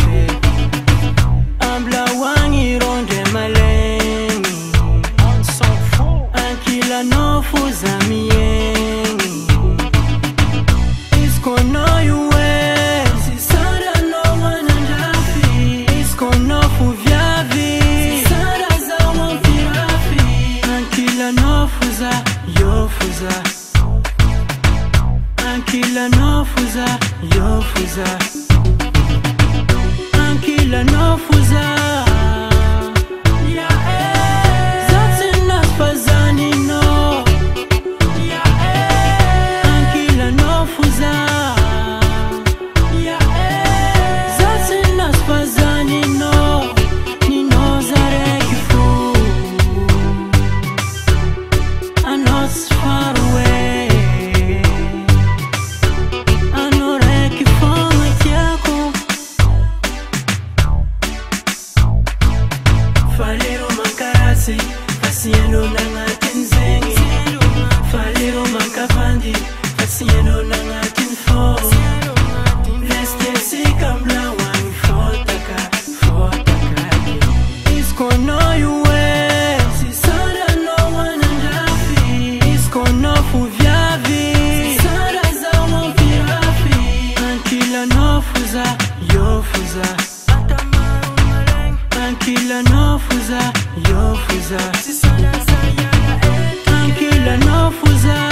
fe Ambla wangi ronde malengi On s'en fout Ankila no fuzamiengi Isko no yuwe Sisara no wananjafi Isko no fuvyavi Sisara za wampirafi Ankila no fuza Yo fuza Ankila no fuza Yo fuza Ankila no fuza Falero mankarasi, fasieno nangatin zengi Falero mankafandi, fasieno nangatin fo Leste si kambla wangi fotaka Isko no yuwe, si sada no wananjafi Isko no fuvyavi, si sada za wampirafi Ankila no fuza, yo fuza Ankila no fuza, yo fuza Ankila no fuza